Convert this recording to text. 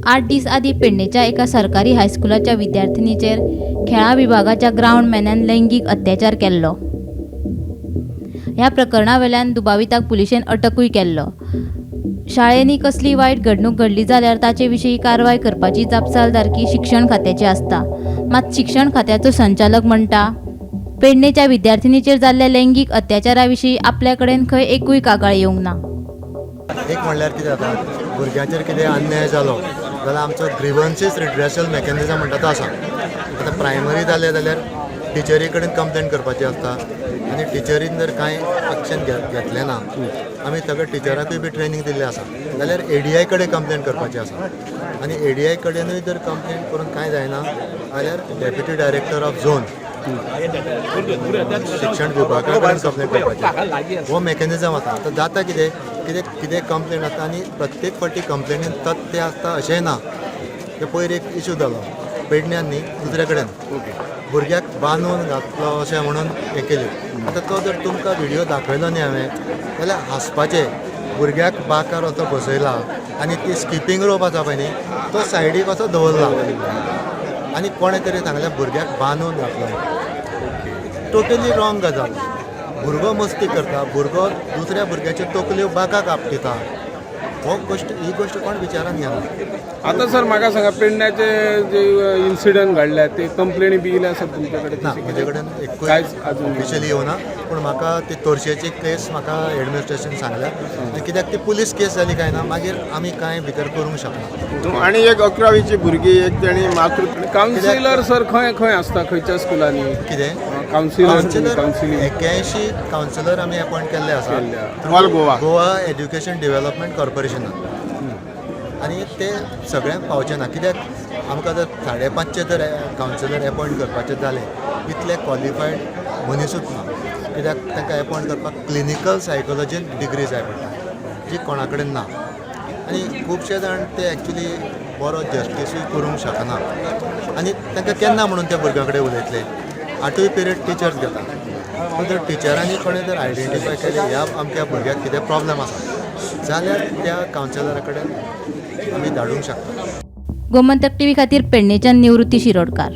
8 दीस आदी पेडणेच्या एका सरकारी हायस्कुलाच्या विद्यार्थिनीचेर खेळा विभागाच्या ग्राउंडमॅनान लैंगिक अत्याचार केल्लो। ह्या प्रकरणा वेल्यान दुबाविताक पुलिशेन अटकूय केल्लो। शाळेंनी कसली वायट घडणूक घडली जाल्यार ताचे विशीं कारवाय करपाची जापसालदारकी शिक्षण खात्याची आसता। मात शिक्षण खात्याचो संचालक म्हणटा, पेडणेच्या विद्यार्थिनीचेर जाल्ल्या लैंगिक अत्याचारा विशीं आपल्या कडेन खंय एकूय कागाळ येवंक ना। एक म्हणल्यार कितें जाता, भुरग्यांचेर कितें अन्याय जालो जाल्यार आमचो ग्रीवन्सीस रिड्रेसल मेकॅनिझम म्हणटा तो आसा। आतां प्रायमरी जालें जाल्यार टिचरी कडेन कंप्लेंट करपाची आसता आनी टिचरीन जर कांय एक्शन घेतलें ना, आमी सगळ्या टिचराकूय बी ट्रेनींग दिल्लें आसा जाल्यार ADI कडेन कंप्लेंट करपाची आसा आनी ADI कडेनूय जर कंप्लेंट करून कांय जायना जाल्यार डेप्युटी डायरेक्टर ऑफ झोन शिक्षण विभागा कडेन कंप्लेंट करपाची हो मेकॅनिझम आसा। आतां जाता कितें कितें कितें कंप्लेंट आसता आनी प्रत्येक फावटी कंप्लेनीन तथ्य आसता अशेंय ना। ते पयर एक इशू जालो पेडण्यान न्ही, दुसरे कडेन भुरग्याक बांदून घातलो अशें म्हणून हें केलें। आतां तो जर तुमकां व्हिडियो दाखयलो न्ही हांवें जाल्यार हांसपाचें। भुरग्याक बाकार असो बसयला आनी ती स्किपींग रोप आसा पळय न्ही तो सायडीक असो दवरला आनी कोणें तरी सांगलें भुरग्याक बांदून घातलो। टोटली रॉंग गजाल। भुरगो मस्ती करता, भुरगो दुसऱ्या भुरग्याच्यो तकल्यो बाकाक आपटिता, ही गोष्ट कोण विचारान घेना। आता सर म्हाका सांगा, पेडण्याचे जे इन्सिडंट घडल्या ते कंप्लेनी बी येयल्या आसात तुमचे कडेन? ना, म्हजे कडेन एकूय कांयच अजून ऑफिशियली येवना, पूण म्हाका ती तोरशेची केस म्हाका एडमिनिस्ट्रेशन सांगल्या आनी कित्याक ती पुलीस केस जाली काय ना मागीर आमी कांय भितर करूंक शकना। आनी एक 11वीची भुरगी एक तेणी मातृ कावन्सिलर सर खंय खंय आसता, खंयच्या स्कुलांनी कितें कावन्सिलर 81 कावन्सिलर आमी अपॉयंट केल्ले आसा ऑल गोवा एज्युकेशन डेव्हलपमेंट कॉर्पोरेशनान आनी ते सगळ्यांक पावचे ना। कित्याक आमकां जर 550 जर कावन्सिलर अपॉयंट करपाचे जाले इतले क्वॉलिफायड मनीसूच ना, कित्याक तांकां अपॉयंट करपाक क्लिनिकल सायकोलॉजीन डिग्री जाय पडटा जी कोणा कडेन ना आनी खुबशे जाण ते एक्चुली बरो जस्टिसूय करूंक शकना आनी तांकां केन्ना म्हणून त्या भुरग्या कडेन उलयतले। 8वी पिरियड टिचर्स घेता, पूण जर टिचरांनी कोणें जर आयडेंटिफाय केलें ह्या अमक्या भुरग्याक कितें प्रॉब्लेम आसा जाल्यार त्या कावन्सिलरा कडेन आमी धाडूंक शकता। गोमंतक टीव्ही खातीर पेडणेच्यान निवृत्ती शिरोडकार।